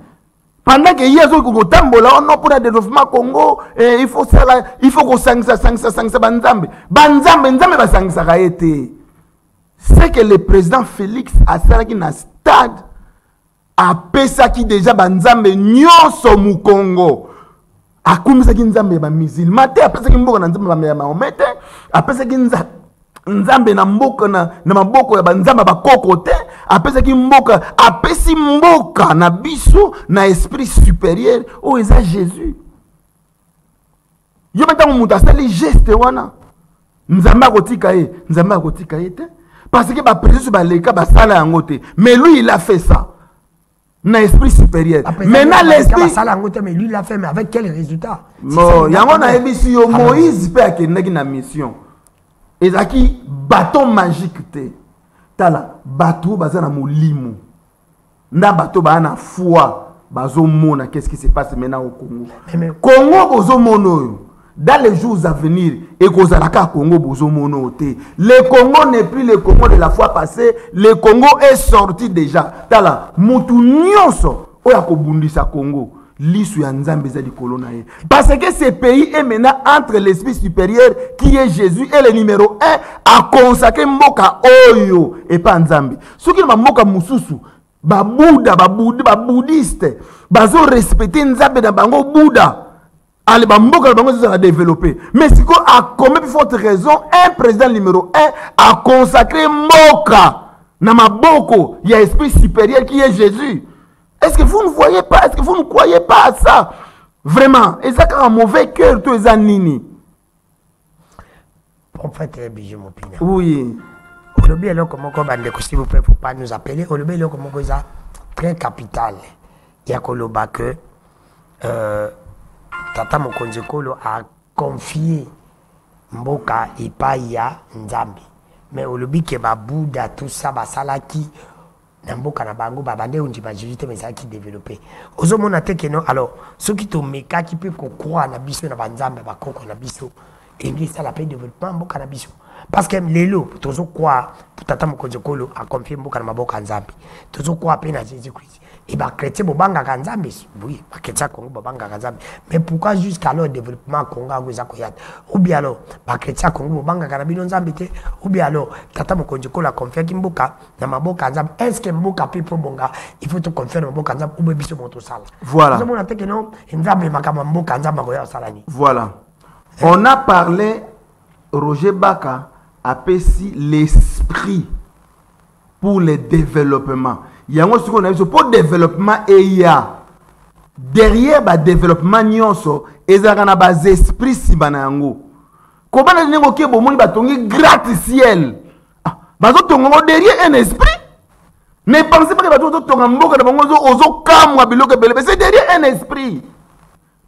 Pendant que hier ko tambola on pour le développement Congo, il faut qu'on sangisa banzambe. Banzambe nzambe ba sangisa ka été. C'est que le président Félix a salaki na stade a pesa qui déjà banzambe nyonso mu Congo. A kumisa ki nzambe ba musulman te a pesa ki mboka na nzambe ba Mahomet te a pesa ki nzambe na mboka na maboko ya banzamba ba kokote a pesa ki mboka a pesi mboka na biso na esprit supérieur o eza Jésus. Yo meta muta sali geste wana nzamba kotika ye te parce que ba président ba leka ba sala yango te mais lui il a fait ça. Na esprit supérieur. Maintenant l'esprit mais lui l'a fait mais avec quel résultat? Non, yango na ebisi yo Moïse pe akendaki na mission. Ezaki bâton magique te. Tala bateau bazana molimo. Na bateau ba na foi bazo mona qu'est-ce qui se passe maintenant au Congo. Congo bozo mono. Dans les jours à venir, et Kozalaka Congo bozo mono te. Le Congo n'est plus le Congo de la fois passée, le Congo est sorti déjà. Tala mutu nyonso oya ko bundisa Congo. Lisu ya nzambe za likolo na ye. Parce que ce pays est maintenant entre l'esprit supérieur qui est Jésus et le numéro 1 à consacrer mboka oyo et pas nzambe. Ceux qui mboka mususu ba Bouddha, ba bouddhiste, bazo respecter nzambe na bango Bouddha. Allez, bamboka bango ça a développé. Mais si quoi a combien de fortes raisons un président numéro 1 a consacré mboka na maboko, il y a esprit supérieur qui est Jésus. Est-ce que vous ne voyez pas? Est-ce que vous ne croyez pas à ça? Vraiment, et ça a un mauvais cœur, tous les années. Prophète Bijou Mopina. Oui. Aujourd'hui, alors, comment s'il vous plaît, il ne faut pas nous appeler. Aujourd'hui, alors, comment ça très capital. Il y a Koloba que Tata Mokonzekolo a confié Mboka Ipaya Nzambi. Mais aujourd'hui, que Bouddha, tout ça, Basalaki. Namboka na bango babande on dit ba Jésus mais ça qui développé ozomona te que non alors ceux qui to meka qui peut croire na biso na banzamba ba koko na biso et bien ça la paix développement mboka na biso parce que lelo tozo quoi tata mokonzekolo a confié mboka na maboka nzambi tozo quoi pe na Jésus Christ et ba chrétien bobanga ka nzambi oui ba chrétien Congo bobanga ka nzambi mais pourquoi jusqu'à le développement Congo agoza koyata ou bien alors ba chrétien Congo bobanga ka na bino nzambi te ou bien alors tata mokonzekolo a confié ki mboka na maboka nzambi est-ce que mboka people bonga il faut te confier na maboka nzambi ou biso moto sala voilà nous on que non nzambi makama mboka nzambi koya salani voilà on a parlé Roger Baka a pesi l'esprit pour le développement. Il y a un pour le développement et il y a derrière le développement nyonso et ça a bas esprit si banango. Comment on a dit que bon batongi gratte-ciel. Bazo tongo derrière un esprit. Ne pensez pas que bazo tongo mboka de bongo ozo kamwa biloke bele c'est derrière un esprit.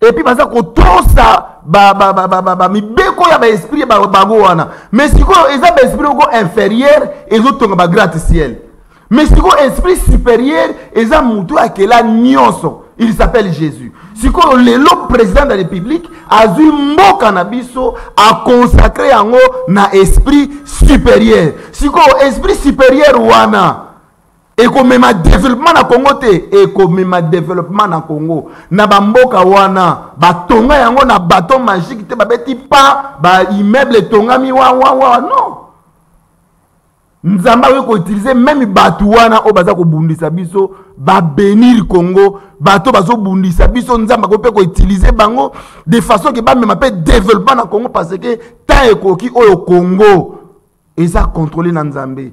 Et puis baza ko tosa mi beko ya ba esprit ba bago wana. Mais si ko eza ba esprit ko inférieur ezo tongo ba gratte-ciel. Mais si ko esprit supérieur eza mutu akela nyonso. Il s'appelle Jésus. Si ko le président de la République a eu mboka na biso a consacré yango na esprit supérieur. Si ko esprit supérieur wana et comme ma développement na Congo te et comme ma développement na Congo na bamboka wana batonga yango na bâton magique te babeti pa ba immeuble tongami wa non nzamba we ko utiliser même batu wana o baza ko bundisa biso ba bénir Congo bato bazo bundisa biso nzamba ko pe ko utiliser bango de façon que ba même pe développement na Congo parce que ta ekoki oyo Congo eza contrôlé na nzambe.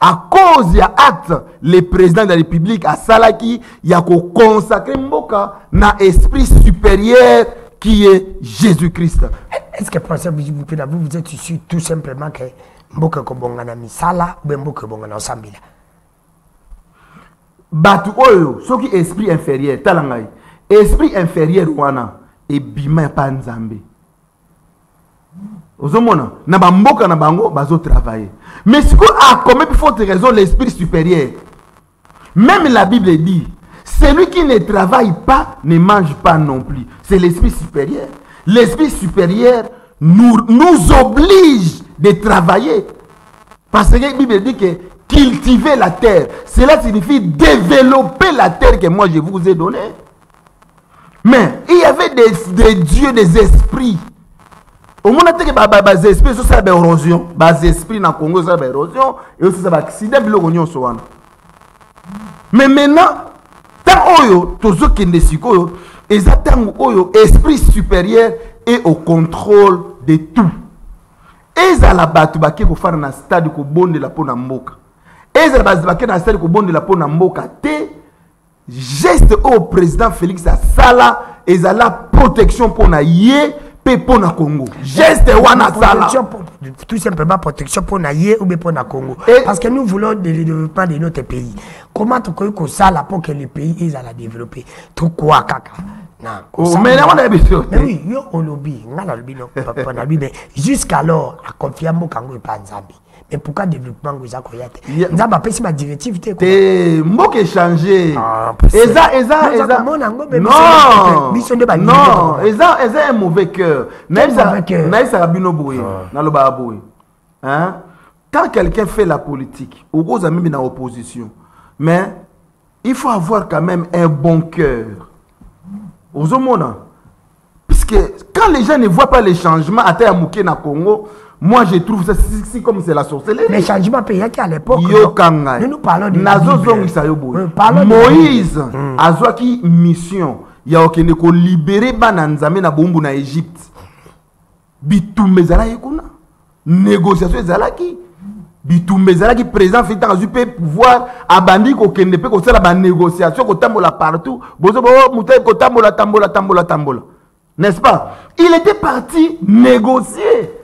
À cause ya acte, le président de la République a salaki, il a consacré mboka na esprit supérieur qui est Jésus-Christ. Est-ce que vous êtes sûr tout simplement que mboka kobonga na misala ou mboka kobonga na osambila? Batu oyo, ce qui esprit inférieur, talangai. Esprit inférieur wana et bima pa nzambe. Ozomona na bamboka na bango bazo travailler. Mais si quoi a comme il faut raison l'esprit supérieur. Même la Bible dit, celui qui ne travaille pas ne mange pas non plus. C'est l'esprit supérieur. L'esprit supérieur nous oblige de travailler. Parce que la Bible dit que cultiver la terre, cela signifie développer la terre que moi je vous ai donnée. Mais il y avait des dieux, des esprits. Au moment où les esprits sont des érosion, les esprits dans le Congo sont des érosion, et aussi ça va accident mais maintenant, tant oyo, tozo kende sikoyo, exactement oyo, esprit supérieur est au contrôle de tout. Et ça la batu baki ko faire na stade ko bonde la pona mboka. Et ça la baki na stade ko bonde la pona mboka te geste au président Félix Sala et ça la protection pour na yé pe pour na Congo. Geste wana sala. Tout simplement protection pour na yé ou bien pour na Congo. Parce que nous voulons le développement de notre pays. Comment tu peux ça là pour que le pays ils la développer. Tout quoi kaka. Mais oui, yo au lobby, mais jusqu'alors, à confier mon kango et pas Nzambi. Mais pourquoi développement vous a koyate? Nzamba pèse ma directive te. Mok échangé. Non, eza un mauvais cœur. Naïsa Rabino Boué, Naloba Boué. Hein? Quand quelqu'un fait la politique, ou aux amis dans l'opposition, mais il faut avoir quand même un bon cœur. Aux hommes, puisque quand les gens ne voient pas les changements à terre mouké na Congo, moi je trouve ça si comme c'est la sorcellerie. Les changements payés à l'époque. Nous parlons de Moïse a qui mission. Il y a aucun ko libérer bananzame na bombu na Égypte. Bitumbe zala yekuna. Négociation zala ki. Bitumbe zala ki président fait dans peut pouvoir abandi ko kende pe ko sala ba négociation ko tambola partout. Bozo bo mutai ko tambola. N'est-ce pas? Il était parti négocier.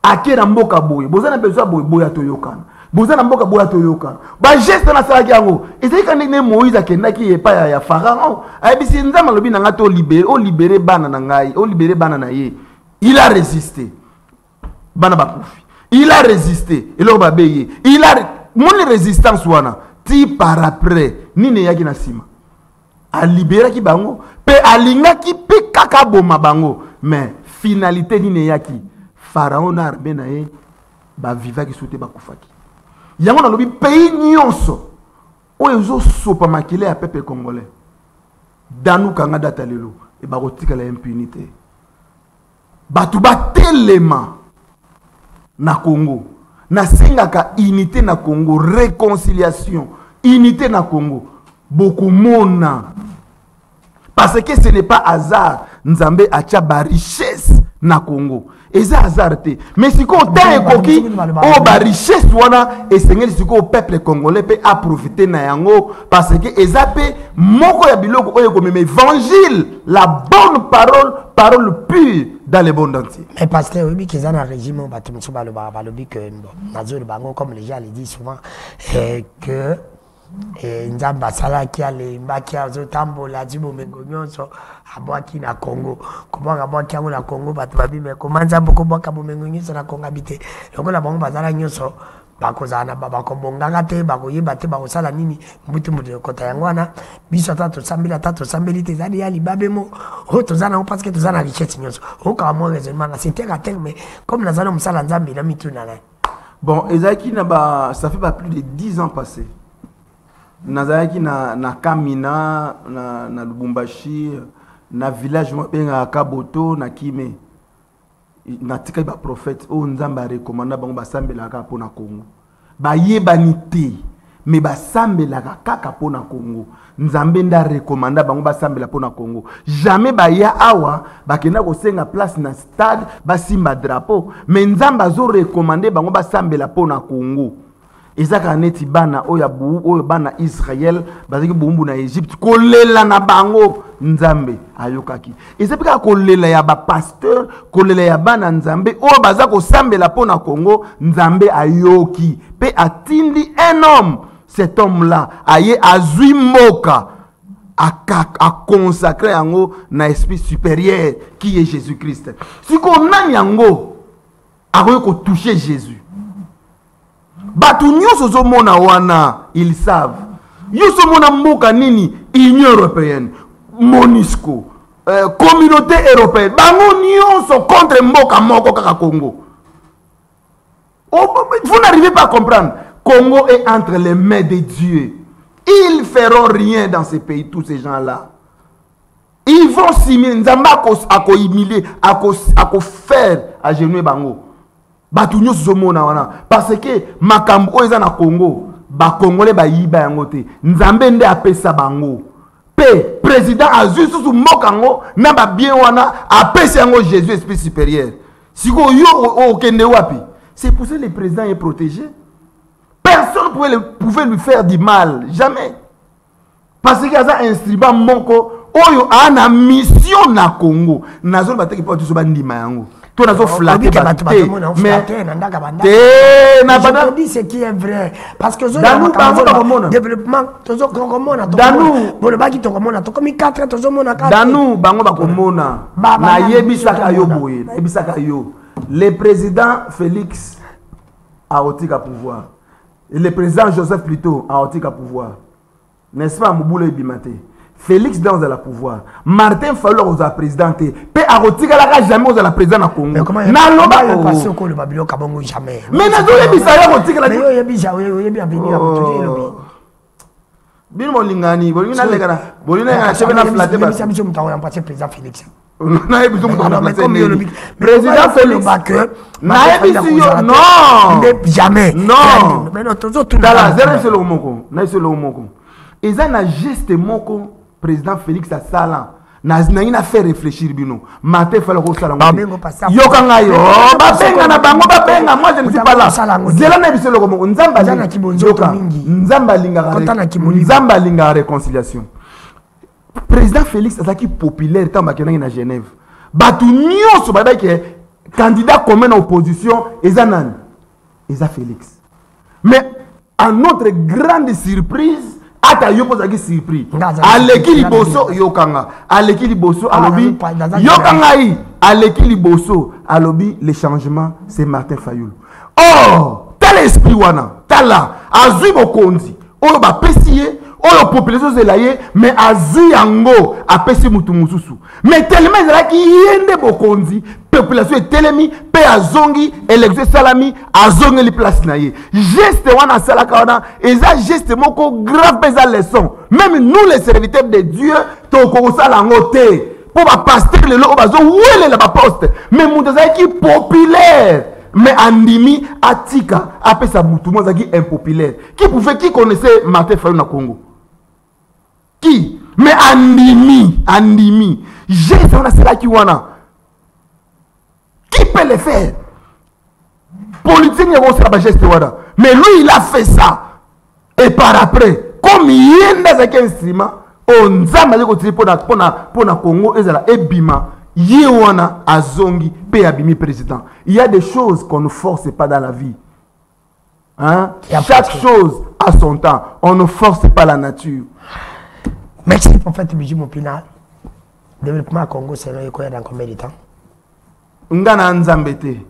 Akera mboka boye. Bozo na besoin boye toyokana. Bozo na mboka boye toyokana. Ba geste na sala ki yango. Ezali ka ndenge Moïse akenda ki epa ya Pharaon. Ayebisi nzama lobi na ngato libérer bana na ngai, libérer bana na ye. Il a résisté. Bana bakufi. Il a résisté. Il a mon résistance wana ti par après ni ne yaki na sima. A libérer ki bango pe alinga ki pe kaka boma bango mais finalité ni ne yaki Pharaon na armée na ye ba viva ki soute ba kufaki. Yango na lobi pays nyonso oyo sopa makile ya peuple congolais. Danu kanga data lelo e ba kotika la impunité. Batu ba telema na Congo na singaka unité na Congo, réconciliation, unité na Congo, beaucoup mona parce que ce n'est pas hasard Nzambe acha ba richesse na Congo et ça hasard te mais si ko ta ekoki o ba richesse wana et sengeli siko au peuple congolais peut profiter na yango parce que ezape moko ya biloko oyo ko meme évangile la bonne parole pure dans le monde entier. Mais parce que oui, qu'ils ont un régime, comme les gens le disent souvent, que Nzamba Salaki a les maquia zotambo la dubo mengonyoso abwaki na Congo. Comment abwaki na Congo, batubabi, mais comment Nzamba koboka mengonyoso na Congo habité. Donc la bombe bazala nyoso. Bakozana bakobonganga te bakoyeba te bakosala nini mbutu mutu kota yangwana biso tatu sambeli te zali ali babemo o tozana parce que tozana richesse nyonso o ka mo raisonnement na c'était à terme mais comme nazalo musala nzambe na mituna na bon ezaki na ba ça fait pas plus de 10 ans passés nazaki na Kamina na Lubumbashi na village benga Kaboto na Kime na tika ba prophète o nzamba recommanda bango basambelaka pona Congo ba yebani te mais basambelaka kaka pona Congo nzambe nda recommanda bango basambela pona Congo jamais ba ya awa bakenda ko senga place na stade basimba drapeau mais nzamba zo recommander bango basambela pona Congo ezaka neti bana oyo bana Israël bazaki bumbu na Égypte kolela na bango nzambe ayokaki ezapika kolela ya ba pasteur kolela ya bana nzambe oyo bazako sambela pona Congo nzambe ayoki pe atindi un homme cet homme là aye azui moka a consacré yango na esprit supérieur qui est Jésus-Christ siko nani yango akoyo ko toucher Jésus. Batu nyonso zo mona wana ils savent Yoso mona mboka nini Union européenne, MONUSCO, communauté européenne, bango nyonso contre mboka moko kaka Congo. Vous n'arrivez pas à comprendre. Congo est entre les mains de Dieu. Ils feront rien dans ces pays, tous ces gens-là. Ils vont s'humilier, Nzamba à humilier, à faire à genoux bango. Batunyo zomona wana parce que makambo eza na Congo, ba Congolais ba yiba yango te. Nzambe nde apesa bango. Pe président azui sous mokango na ba bien wana apesa yango Jésus esprit supérieur. Siko yo okende wapi? C'est pour ça que le président est protégé. Personne ne pouvait lui faire du mal, jamais. Parce qu'il y a un instrument moko oyo ana mission na Congo. Nazo bateki pa tuso bandima yango. To nazo flatter mais je dis ce qui est vrai parce que développement tozo komona bon baki to komona to komi 4 tozo mona 4 danu bango bakomona na yebisaka yo boye na yebisaka yo le président Félix a otika pouvoir et le président Joseph plutôt a otika pouvoir, n'est-ce pas? Mobulo Ebimate Félix dans la pouvoir, Martin Fayulu aux présidenté, pe a otika la jamais aux la président na Congo na loba parce que le babilo kabongo jamais mais na zo yebisa ya otika la yo yebisa yo yebi avenir amutuki lobi bin mo lingani bolina legana bolina ya chebe na flatter ba ça biso mutawo ya passer président Félix na ebiso mutawo président Félix na ebiso non jamais non mais non toujours tout dans zéro c'est le moko na c'est le moko et ça na geste moko président Félix a sala na ina fait réfléchir bino maté fala ko sala yo kanga yo ba benga na bango ba benga moi je ne suis pas là zela na biso le moko nzamba linga réconciliation président Félix azaki populaire tant bakena na Genève batu nyonso ba ke candidat commun en opposition ezanan eza Félix mais à notre grande surprise ata yo posaki surpris aleki liboso yokanga aleki liboso alobi yokanga yi aleki liboso alobi le changement c'est Martin Fayulu. Oh tel esprit wana tala azui bokonzi oyo ba pesiye oyo population zelaye mais azui yango apesi mutu mususu mais tellement ezalaki yende bokonzi population etelemi pe azongi élection salami azongi li place na ye geste wana salaka wana eza geste moko grave pesa leçon même nous les serviteurs de Dieu toko sala ngote pour ba pasteur lelo bazo welela ba poste mais mutu zaki populaire mais andimi atika apesa mutu mo zaki impopulaire qui connaissait Martin Fayulu na Congo qui mais andimi geste wana salaki wana qui peut le faire? Politique n'est pas geste wada. Mais lui il a fait ça. Et par après, comme il y a un instrument, on zama le côté pour na Congo ezala ebima yewana azongi pe abimi président. Il y a des choses qu'on ne force pas dans la vie. Hein? Chaque chose a son temps. On ne force pas la nature. Merci prophète Biji Mopina. Développement à Congo c'est dans combien de temps? Ngana nzambe te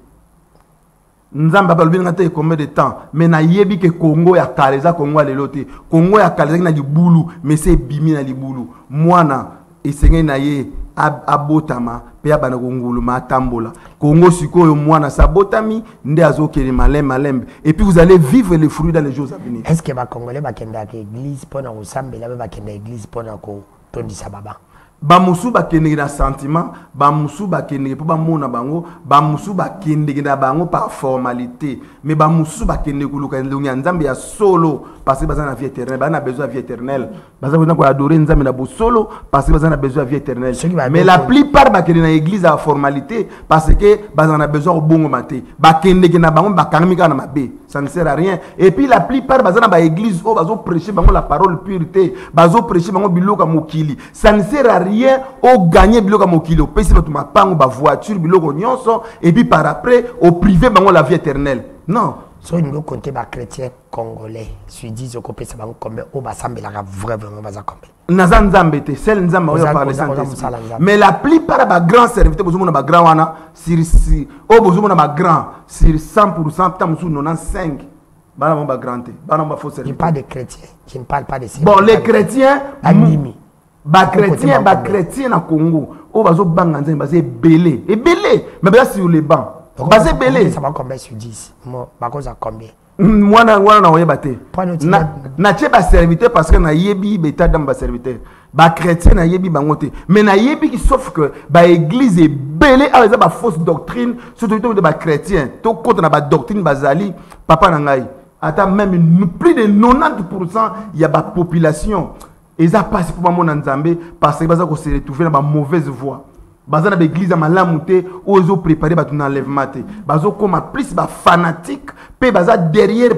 nzamba ba lobinga te combien de temps mais na yebi ke Congo ya kaleza Congo lelo te Congo ya kaleza na libulu mais c'est bimi na libulu mwana esenge na ye abotama pe abana kongulu matambola Congo sikoyo mwana sabotami nde azokeli malembe et puis vous allez vivre les fruits dans les jours à venir. Est-ce que ba congolais ba kenda ke église pona osambela ba kenda église pona ko tondisa baba bamusu bakendeki na sentiment bamusu bakendeki po bamona bango bamusu bakendeki na bango par formalité mais bamusu bakendeki koluka ndongi ya nzambe ya solo parce que baza na vie éternelle baza na besoin de vie éternelle baza besoin ko adorer nzambe na bosolo parce que baza na besoin de vie éternelle mais la plupart bakendeki na église à formalité parce que baza na besoin de bongo maté bakendeki na bango bakamika na mabe ça ne sert à rien et puis la plupart baza na ba église o bazo prêcher bango la parole pureté bazo prêcher bango biloka mokili ça ne sert à rien au gagner biloka mokili au pesi bato mapango ba voiture biloko nyonso et puis par après au privé bango la vie éternelle non so ngo compter ba chrétien congolais suis dit au copé ça bango combien au ba sambela vraiment baza combien naza nzambe te seul nzambe oyo parler sans mais la plupart ba grand serviteur bozo mona ba grand wana sur o bozo mona ba grand sur 100% ta musu 95 Bana ba grand te. Bana ba faux Je serviteur. parle des chrétiens. Je ne parle pas des Bon, les chrétiens, Animi. chrétiens na Congo, oh bazo banganzen basé belé. Et belé, mais bien sur les bancs. Basé belé. Ça va combien sur 10? Moi, par contre, ça combien? Moi na oyebate. Na tie ba serviteur parce que na yebi beta dans ba serviteur. Ba chrétien na yebi bangote. Mais na yebi qui sauf que ba église est belé avec ba fausse doctrine, surtout de ba chrétien. To contre na ba doctrine bazali, papa na ngai. Attends, même plus de 90% il y a la population. Ils ont passé pour mon Nzambé parce que ils se retrouvé dans la mauvaise voie. Ils ont l'église à Malamouté où ils ont préparé un enlèvement. Ils ont comme plus fanatique, puis ils ont derrière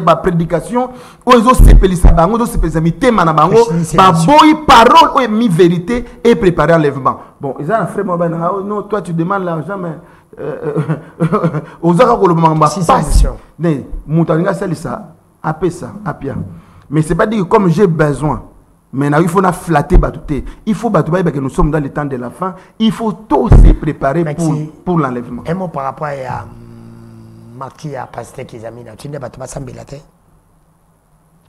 la prédication où ils ont séparé ça, ils ont séparé ça, ils ont parole où ils ont mis vérité et préparé l'enlèvement. Bon, ils ont un frère, non, toi tu demandes l'argent, mais. Mais c'est pas dire que comme j'ai besoin, maintenant il faut flatter Batouté. Il faut Batouté que nous sommes dans le temps de la fin. Il faut tous se préparer pour l'enlèvement. Un mot par rapport à Marquis à Pasteur qui a mis là. Tu n'es pas semblé la tête.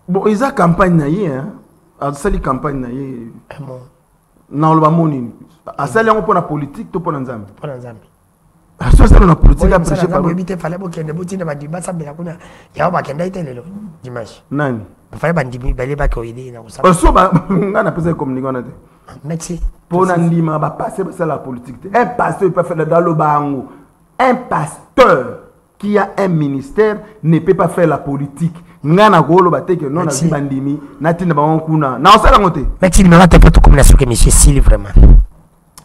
Bon, ils ont campagne naïe, hein. C'est campagne naïe. Un mot. Non, le bamoni. À ça, on pour la politique, tout pour l'ensemble. Pour l'ensemble. Ça, c'est la politique à prêcher par le fallait qu'il y ait des boutines de Madiba, ça me l'a connu. Il y a un bac dimanche. Non. Il fallait bandimi, il fallait qu'il y ait des on a besoin de communiquer. Merci. Pour n'andima, va passer par la politique. Un pasteur peut faire dans le bango. Un pasteur qui a un ministère ne peut pas faire la politique. Ngana golo bateke non na bandimi, natina ba kuna. Na osala ngote. Merci, mais on a fait tout comme la souke monsieur Sili vraiment.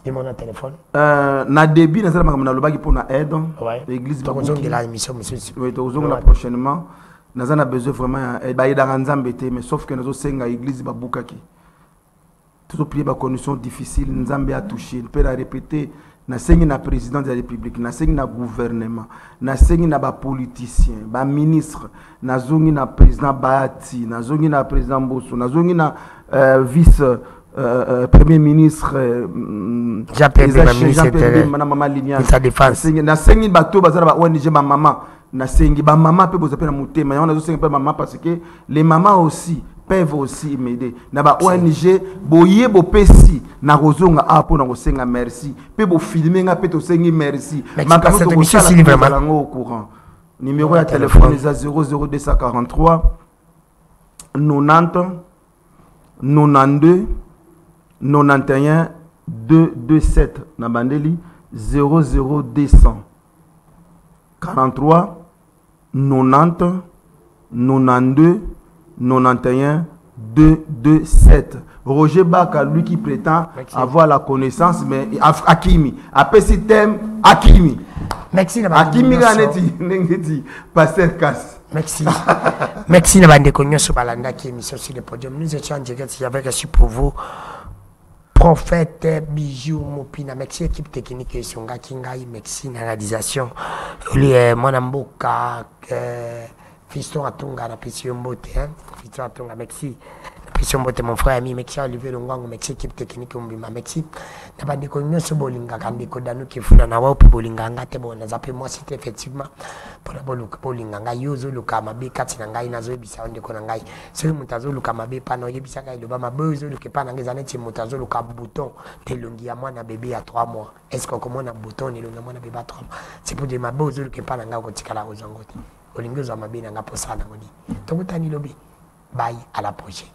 Et mon téléphone. Na début na sala makamna lobaki pour na aide. L'église de la émission monsieur. Oui, tozonga prochainement. Nazana besoin vraiment ba ida nzambe te mais sauf que nazo senga église ba bukaki. Tout prier ba conditions difficiles nzambe a touché, peut la répéter. Na sengi na président de la République, na sengi na gouvernement, na sengi na ba politicien, ba ministre, na zongi na président Baati, na zongi na président Bosso, na zongi na vice premier ministre Jean-Pierre Maman Liliane. Sa défense. Na sengi bato bazala ba ONG ba maman, na sengi ba maman peut vous appeler na mutema, on a zo sengi ba maman parce que les mamans aussi peuvent aussi m'aider. Na ba ONG boye bo pesi na rozonga apo na kosenga merci. Pe bo filmer nga pe to sengi merci. Makasi to monsieur Sili vraiment au courant. Numéro de téléphone est 00243 90 92 91 227 na bandeli 00200 43 90 92 91 227. Roger Baka, lui qui prétend avoir la connaissance, mais Akimi. Après ce thème, Akimi. Merci. Akimi Ganeti, Pasteur Cass. Merci. Merci de bande cognos sur Balanda qui est émission sur le podium. Nous étions en direct avec reçu pour vous. Prophète Bijou Mopina. Merci équipe technique et Songa Kingai. Merci la réalisation. Monamboka. Fiston Atunga, la pression beauté, Fiston Atunga, merci. La pression beauté, mon frère ami, merci Olivier Longango, merci équipe technique, merci. N'a pas de ce bolinga, quand des codanou qui font un awa pour bolinga, ngate bon, n'a pas moi c'est effectivement pour la bolinga, yozo luka mabe katinanga inazo bisa onde konangai. Celui mutazo luka mabe pano yebisa kai le bama bezo luka pana ngezane ti mutazo luka bouton, telongi à moi na bébé à 3 mois. Est-ce que comment on a bouton et le moi na bébé à 3 mois? C'est pour dire ma bezo luka pana nga ko tikala ozangote. Olingo za mabina nga posana ngoni. Tokutani lobi. Bye, à la prochaine.